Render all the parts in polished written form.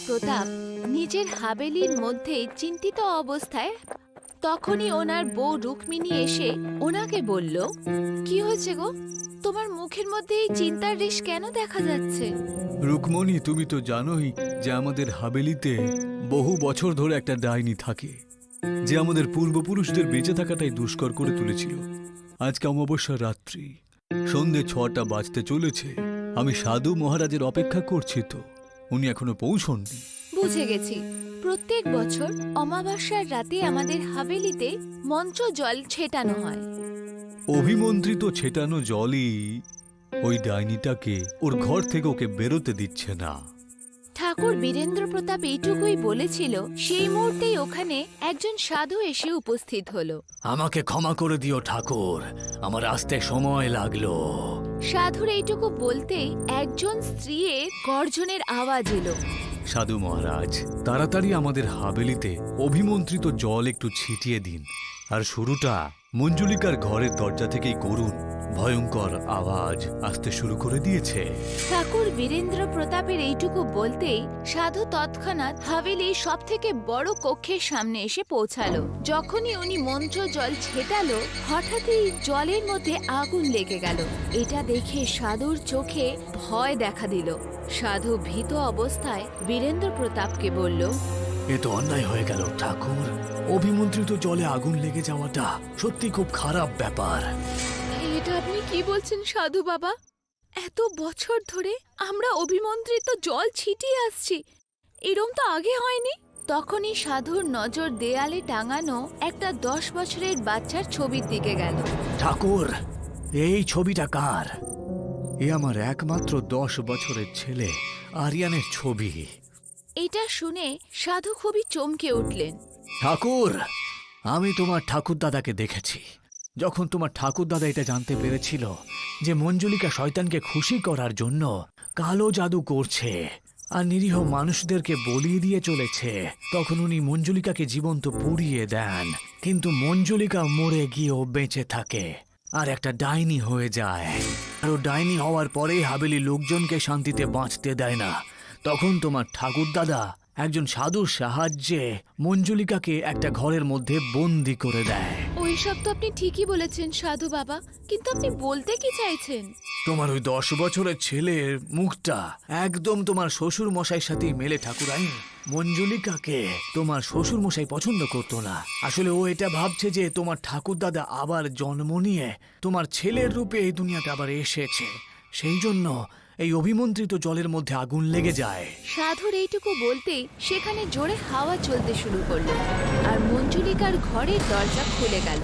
প্রতাপ নিজের হাভেলির মধ্যে চিন্তিত অবস্থায় তখনই ওনার বউ রুক্মিণী এসে ওনাকে বলল, কি হয়েছে গো, তোমার মুখের মধ্যে এই চিন্তার রেশ কেন দেখা যাচ্ছে? রুকমণি, তুমি তো জানোই যে আমাদের হাভেলিতে বহু বছর ধরে একটা ডাইনি থাকে, যে আমাদের পূর্বপুরুষদের বেঁচে থাকাটাই দুষ্কর করে তুলেছিল। আজকে অমাবস্যার রাত্রি, সন্ধে 6টা বাজতে চলেছে। আমি সাধু মহারাজের অপেক্ষা করছি, তো উনি এখনো পৌঁছননি। বুঝে গেছি, প্রত্যেক বছর অমাবস্যার রাতে আমাদের হাভেলিতে মন্ত্র জল ছেটানো হয়। অভিমন্ত্রিত ছেটানো জলই ওই ডাইনিটাকে ওর ঘর থেকে ওকে বেরোতে দিচ্ছে না। ঠাকুর বীরেন্দ্র প্রতাপ এইটুকুই বলেছিল, সেই মুহূর্তেই ওখানে একজন সাধু এসে উপস্থিত হলো। আমাকে ক্ষমা করে দিও ঠাকুর, আমার আসতে সময় লাগলো। সাধুর এইটুকু বলতেই একজন স্ত্রীর গর্জনের আওয়াজ এলো। সাধু মহারাজ, তাড়াতাড়ি আমাদের হাভেলিতে অভিমন্ত্রিত জল একটু ছিটিয়ে দিন, আর শুরুটা মঞ্জুলিকার ঘরের দরজা থেকেই করুন। ভয়ঙ্কর আওয়াজ আসতে শুরু করে দিয়েছে। ঠাকুর বীরেন্দ্র প্রতাপের এইটুকু বলতেই সাধু তৎক্ষণাৎ হাভেলির সব থেকে বড় কক্ষের সামনে এসে পৌঁছালো। যখনই উনি মন্ত্র জল ছেটালো, হঠাৎই জলের মধ্যে আগুন লেগে গেল। এটা দেখে সাধুর চোখে ভয় দেখা দিল। সাধু ভীত অবস্থায় বীরেন্দ্র প্রতাপকে বলল, এ তো অন্যায় হয়ে গেল ঠাকুর। অভিমন্ত্রিত জলে আগুন লেগে যাওয়াটা সত্যি খুব খারাপ ব্যাপার। এটা আপনি কি বলছেন সাধু বাবা? এত বছর ধরে আমরা অভিমন্ত্রিত জল ছিটিয়ে আসছি, এরম তো আগে হয়নি। তখনই সাধুর নজর দেয়ালে টাঙানো একটা 10 বছরের বাচ্চার ছবির দিকে গেল। ঠাকুর, এই ছবিটা কার? এ আমার একমাত্র 10 বছরের ছেলে আরিয়ানের ছবি। এটা শুনে সাধু খুবই চমকে উঠলেন। ঠাকুর, আমি তোমার ঠাকুর দাদাকে দেখেছি। যখন তোমার ঠাকুর দাদা এটা জানতে পেরেছিল যে মঞ্জুলিকা শয়তানকে খুশি করার জন্য কালো জাদু করছে আর নিরীহ মানুষদেরকে বলিয়ে দিয়ে চলেছে, তখন উনি মঞ্জুলিকাকে জীবন্ত পুড়িয়ে দেন। কিন্তু মঞ্জুলিকা মরে গিয়েও বেঁচে থাকে আর একটা ডাইনি হয়ে যায়। আর ও ডাইনি হওয়ার পরেই হাভেলি লোকজনকে শান্তিতে বাঁচতে দেয় না। তখন তোমার ঠাকুর দাদা একজন সাধুর সাহায্যে মঞ্জুলিকাকে একটা ঘরের মধ্যে বন্দি করে দেয়। ওইসব তো আপনি ঠিকই বলেছেন সাধু বাবা, কিন্তু আপনি বলতে কি চাইছেন? তোমার ওই 10 বছরের ছেলের মুখটা একদম তোমার শ্বশুর মশাইয়ের সাথে মেলে ঠাকুরাইন। মঞ্জুলিকাকে তোমার শ্বশুর মশাই পছন্দ করতো না। আসলে ও এটা ভাবছে যে তোমার ঠাকুর দাদা আবার জন্ম নিয়ে তোমার ছেলের রূপে এই দুনিয়াতে আবার এসেছে, সেই জন্য এই অভিমন্ত্রিত জলের মধ্যে আগুন লেগে যায়। সাধুর এইটুকু বলতেই সেখানে জোরে হাওয়া চলতে শুরু করলো আর মঞ্জুলিকার ঘরের দরজা খুলে গেল।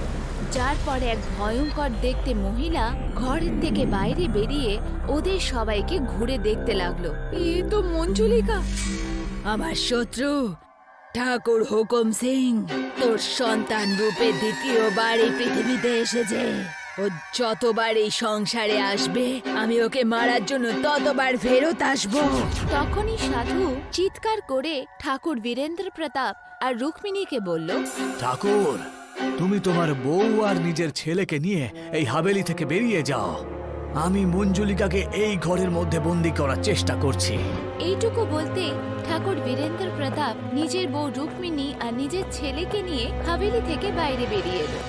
যার পরে এক ভয়ঙ্কর দেখতে মহিলা ঘরের থেকে বাইরে বেরিয়ে ওদের সবাইকে ঘুরে দেখতে লাগলো। এ তো মঞ্জুলিকা। আমার শত্রু ঠাকুর হুকুম সিং তোর সন্তান রূপে দ্বিতীয়বার এই পৃথিবীতে এসেছে। ও যতবার এই সংসারে আসবে আমি ওকে মারার জন্য ততবার ফেরত আসবো। তখনই সাধু চিৎকার করে ঠাকুর বীরেন্দ্র প্রতাপ আর রুক্মিণীকে বলল, ঠাকুর, তুমি তোমার বউ আর নিজের ছেলেকে নিয়ে এই হাভেলি থেকে বেরিয়ে যাও। আমি মঞ্জুলিকাকে এই ঘরের মধ্যে বন্দি করার চেষ্টা করছি। এইটুকু বলতে ঠাকুর বীরেন্দ্র প্রতাপ নিজের বউ রুক্মিণী আর নিজের ছেলেকে নিয়ে হাভেলি থেকে বাইরে বেরিয়ে এলো।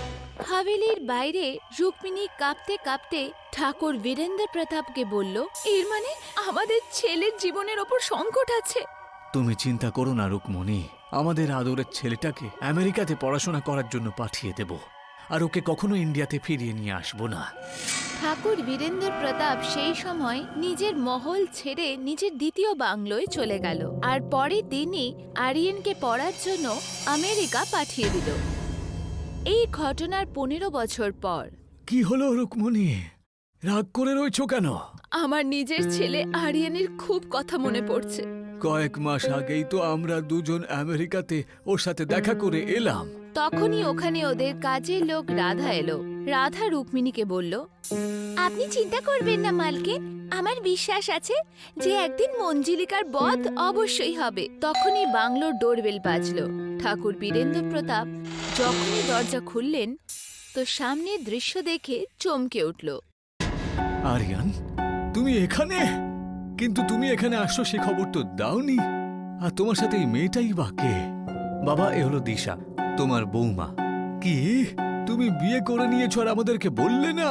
হাভেলির বাইরে রুক্মিণী কাঁপতে কাঁপতে ঠাকুর বীরেন্দ্র প্রতাপকে বলল, এর মানে আমাদের ছেলের জীবনের ওপর সংকট আছে। তুমি চিন্তা করো না রুকমণি, আমাদের আদরের ছেলেটাকে আমেরিকাতে পড়াশোনা করার জন্য পাঠিয়ে দেব, আর ওকে কখনো ইন্ডিয়াতে ফিরিয়ে নিয়ে আসবো না। ঠাকুর বীরেন্দ্র প্রতাপ সেই সময় নিজের মহল ছেড়ে নিজের দ্বিতীয় বাংলোয় চলে গেল আর পরের দিনই আরিয়ানকে পড়ার জন্য আমেরিকা পাঠিয়ে দিল। এই ঘটনার 15 বছর পর। কি হলো রুকমণি, রাগ করে রয়েছো কেন? আমার নিজের ছেলে আরিয়ানের খুব কথা মনে পড়ছে। কয়েক মাস আগেই তো আমরা দুজন আমেরিকাতে ওর সাথে দেখা করে এলাম। তখনই ওখানে ওদের কাজের লোক রাধা এলো। রাধা রুক্মিণীকে বলল, আপনি চিন্তা করবেন না মালকিন, আমার বিশ্বাস আছে যে একদিন মঞ্জুলিকার বধ অবশ্যই হবে। তখনই বাংলোর ডোরবেল বাজলো। ঠাকুর বীরেন্দ্র প্রতাপ যখনই দরজা খুললেন তো সামনের দৃশ্য দেখে চমকে উঠল। আরিয়ান, তুমি এখানে? কিন্তু তুমি এখানে আসছো সে খবর তো দাওনি। আর তোমার সাথে এই মেয়েটাই বা কে? বাবা, এ হলো দিশা, তোমার বৌমা। কি, তুমি বিয়ে করে নিয়েছো আর আমাদেরকে বললে না?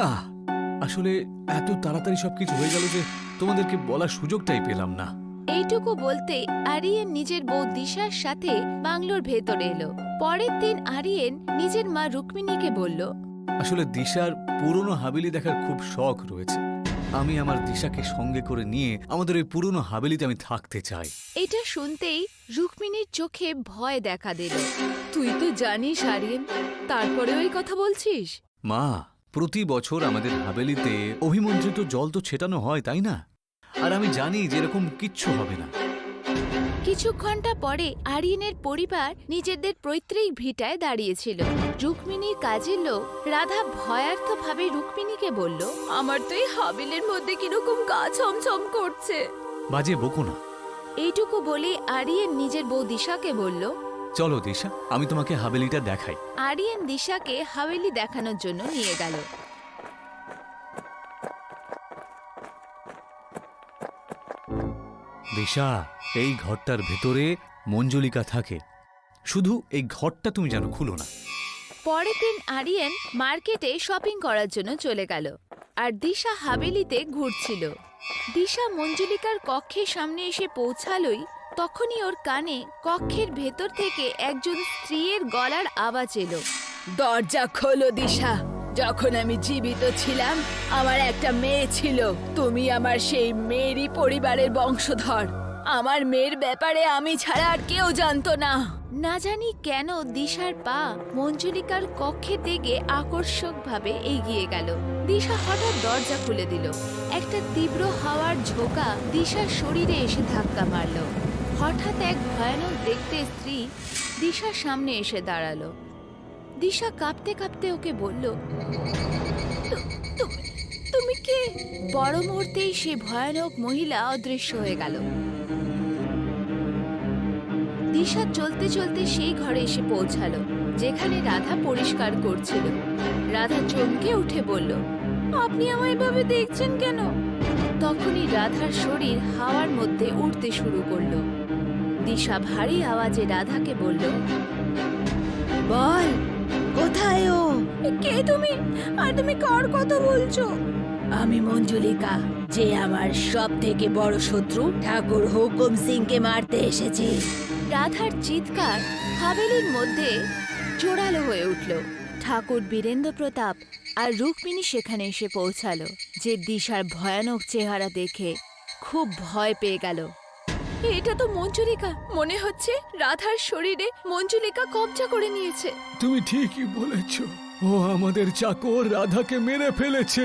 আসলে এত তাড়াতাড়ি সবকিছু হয়ে গেল যে তোমাদেরকে বলার সুযোগটাই পেলাম না। এইটুকু বলতে আরিয়েন নিজের বউ দিশার সাথে বাংলোর ভেতরে এলো। পরের দিন আরিয়েন নিজের মা রুক্মিণীকে বলল, আসলে দিশার পুরনো হাবেলি দেখার খুব শখ রয়েছে। আমি আমার দিশাকে সঙ্গে করে নিয়ে আমাদের ওই পুরনো হাবেলিতে আমি থাকতে চাই। এটা শুনতেই রুক্মিণীর চোখে ভয় দেখা দিল। তুই তো জানিস আরিয়েন, তারপরে ওই কথা বলছিস? মা, প্রতি বছর আমাদের হাবেলিতে অভিমন্ত্রিত জল তো ছেটানো হয়, তাই না? আর আমি জানি যে এরকম কিচ্ছু হবে না। কিছু ঘন্টা পরে আরিয়েনের পরিবার নিজেদের পৈতৃক ভিটায় দাঁড়িয়েছিল। রুক্মিণীর কাজের লোক রাধা ভয়ার্থভাবে রুক্মিণীকে বলল, আমার তো এই হাবিলের মধ্যে কিরকম গা ছমছম করছে। বাজে বকো না। এইটুকু বলে আরিয়েন নিজের বউ দিশাকে বলল, চলো দিশা, আমি তোমাকে হাবেলিটা দেখাই। আরিয়েন দিশাকে হাভেলি দেখানোর জন্য নিয়ে গেল। দিশা, এই ঘরটার ভেতরে মঞ্জুলিকা থাকে। শুধু এই ঘরটা তুমি যেন খুলো না। পরের দিন আরিয়েন মার্কেটে শপিং করার জন্য চলে গেল, আর দিশা হাভেলিতে ঘুরছিল। দিশা মঞ্জুলিকার কক্ষের সামনে এসে পৌঁছালোই তখনই ওর কানে কক্ষের ভেতর থেকে একজন স্ত্রীর গলার আওয়াজ এলো, দরজা খোলো দিশা, যখন আমি জীবিত ছিলাম আমার একটা মেয়ে ছিল, তুমি আমার সেই মেয়েরই পরিবারের বংশধর। আমার মেয়ের ব্যাপারে আমি ছাড়া আর কেউ জানতো না। না জানি কেন দিশার পা মঞ্জুলিকার কক্ষের দিকে আকর্ষকভাবে এগিয়ে গেল। দিশা হঠাৎ দরজা খুলে দিল। একটা তীব্র হাওয়ার ঝোঁকা দিশার শরীরে এসে ধাক্কা মারল। হঠাৎ এক ভয়ানক দেখতে স্ত্রী দিশার সামনে এসে দাঁড়ালো। দিশা কাঁপতে কাঁপতে ওকে বলল, তুমি কে? বড় মুহূর্তেই সে ভয়ানক মহিলা অদৃশ্য হয়ে গেল। দিশা চলতে চলতে সেই ঘরে এসে পৌঁছালো যেখানে রাধা পরিষ্কার করছিল। রাধা চমকে উঠে বলল, আপনি আমায় এভাবে দেখছেন কেন? তখনই রাধার শরীর হাওয়ার মধ্যে উঠতে শুরু করলো। দিশা ভারী আওয়াজে রাধাকে বলল, বল, কোথায় ও? কে তুমি? আর তুমি কার কথা বলছো? আমি মঞ্জুলিকা, যে আমার সব থেকে বড় শত্রু ঠাকুর হুকুম সিংকে মারতে এসেছে। রাধার চিৎকার হাভেলির মধ্যে জোরালো হয়ে উঠল। ঠাকুর বীরেন্দ্র প্রতাপ আর রুক্মিণী সেখানে এসে পৌঁছালো, যে দিশার ভয়ানক চেহারা দেখে খুব ভয় পেয়ে গেল। এটা তো মঞ্জুলিকা, মনে হচ্ছে রাধার শরীরে মঞ্জুলিকা কবজা করে নিয়েছে। তুমি ঠিকই বলেছ, ও আমাদের চাকর রাধাকে মেরে ফেলেছে।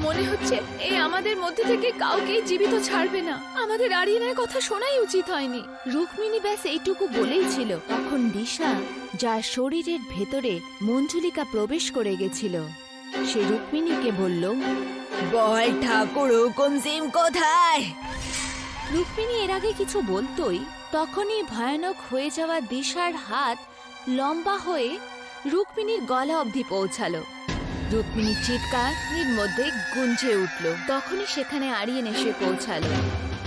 মনে হচ্ছে এই আমাদের মধ্যে থেকে কাউকে জীবিত ছাড়বে না। আমাদের আরিয়ানের কথা শোনাই উচিত হয়নি। রুক্মিণী ব্যাস এইটুকু বলেই ছিল, তখন দিশা, যার শরীরের ভেতরে মঞ্জুলিকা প্রবেশ করে গেছিল, সে রুক্মিণীকে বলল, বল ঠাকুর হুকুম সিং কোথায়? রুক্মিণী এর আগে কিছু বলতোই তখনই ভয়ানক হয়ে যাওয়া দিশার হাত লম্বা হয়ে রুক্মিণীর গলা অবধি পৌঁছালো। রুক্মিণীর চিৎকারের মধ্যে গুঞ্জে উঠল। তখনই সেখানে আরিয়েন এসে পৌঁছালো,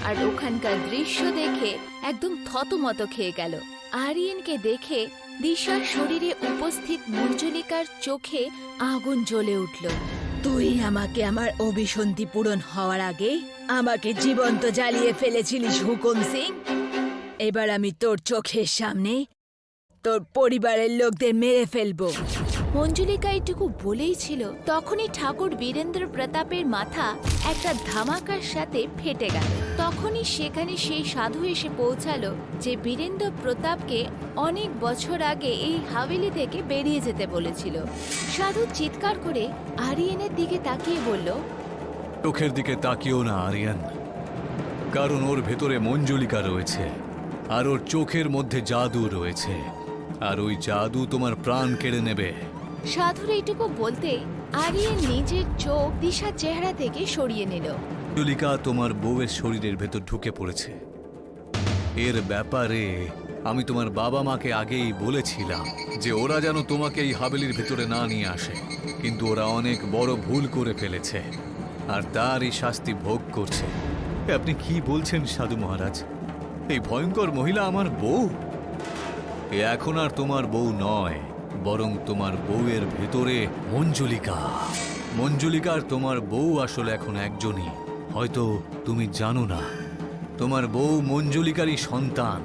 আর ওখানকার দৃশ্য দেখে একদম থতমত খেয়ে গেল। আরিয়েনকে দেখে দিশার শরীরে উপস্থিত মঞ্জুলিকার চোখে আগুন জ্বলে উঠল। তুই আমাকে আমার অভিসন্ধি পূরণ হওয়ার আগে আমাকে জীবন্ত জ্বালিয়ে ফেলেছিলিস হুকুম সিং। এবার আমি তোর চোখের সামনে তোর পরিবারের লোকদের মেরে ফেলবো। মঞ্জুলিকা এইটুকু বলেই ছিল, তখনই ঠাকুর বীরেন্দ্র প্রতাপের মাথা একটা ধামাকার সাথে ফেটে গেল। তখনই সেখানে সেই সাধু এসে পৌঁছালো, যে বীরেন্দ্র প্রতাপকে অনেক বছর আগে এই হাভেলি থেকে বেরিয়ে যেতে বলেছিল। সাধু চিৎকার করে আরিয়েনের দিকে তাকিয়ে বলল, চোখের দিকে তাকিও না আরিয়ান, কারণ ওর ভেতরে মঞ্জুলিকা রয়েছে, আর ওর চোখের মধ্যে জাদু রয়েছে, আর ওই জাদু তোমার প্রাণ কেড়ে নেবে। সাধুর এইটুকু বলতে আরিয়েন নিজের চোখ দিশার চেহারা থেকে সরিয়ে নিল। মঞ্জুলিকা তোমার বউয়ের শরীরের ভেতর ঢুকে পড়েছে। এর ব্যাপারে আমি তোমার বাবা মাকে আগেই বলেছিলাম যে ওরা যেন তোমাকে এই হাভেলির ভেতরে না নিয়ে আসে, কিন্তু ওরা অনেক বড় ভুল করে ফেলেছে, আর তারই শাস্তি ভোগ করছে। আপনি কি বলছেন সাধু মহারাজ? এই ভয়ঙ্কর মহিলা আমার বউ? এ এখন আর তোমার বউ নয়, বরং তোমার বউয়ের ভেতরে মঞ্জুলিকা। মঞ্জুলিকা আর তোমার বউ আসলে এখন একজনই। হয়তো তুমি জানো না, তোমার বউ মঞ্জুলিকারই সন্তান,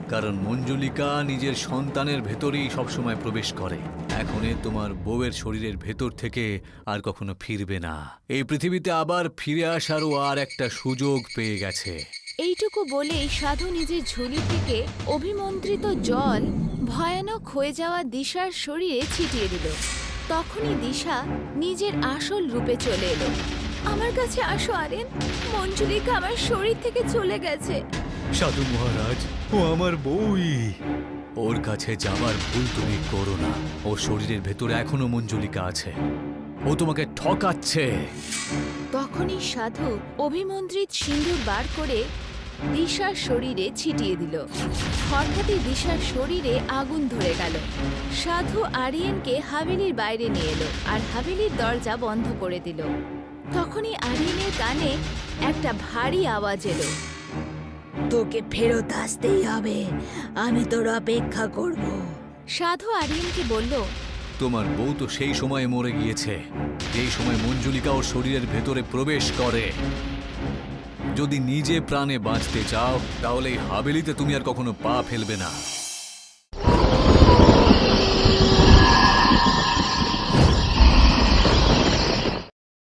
কারণ মঞ্জুলিকা নিজের সন্তানের ভেতরেই সবসময় প্রবেশ করে। এখন এ তোমার বউয়ের শরীরের ভেতর থেকে আর কখনো ফিরবে না। এই পৃথিবীতে আবার ফিরে আসারও আর একটা সুযোগ পেয়ে গেছে। এইটুকু বলেই সাধু নিজের ঝুলি থেকে অভিমন্ত্রিত জল ভয়ানক হয়ে যাওয়া দিশার শরীরে ছিটিয়ে দিল। তখনই দিশা নিজের আসল রূপে চলে এলো। আমার কাছে আসো আরেন, মঞ্জুলিকা আমার শরীর থেকে চলে গেছে। সাধু মহারাজ, ও আমার বউই। ওর কাছে যাবার ভুল তুমি করো না। ওর শরীরের ভেতরে এখনো মঞ্জুলিকা আছে। ও তোমাকে ঠকাচ্ছে। তখনই সাধু অভিমন্ত্রিত সিঁদুর বার করে দিশার শরীরে ছিটিয়ে দিল। হঠাৎই দিশার শরীরে আগুন ধরে গেল। সাধু আরিয়েনকে হাভেলির বাইরে নিয়ে এলো আর হাভেলির দরজা বন্ধ করে দিল। তখনই আরিয়েনের কানে একটা ভারী আওয়াজ এলো। তোকে ফেরত আসতেই হবে, আমি তোর অপেক্ষা করব। সাধু আরিয়েনকে বলল, তোমার বউ তো সেই সময় মরে গিয়েছে, যেই সময় মঞ্জুলিকা ওর শরীরের ভেতরে প্রবেশ করে। যদি নিজে প্রাণে বাঁচতে চাও, তাহলে এই হাভেলিতে তুমি আর কখনো পা ফেলবে না।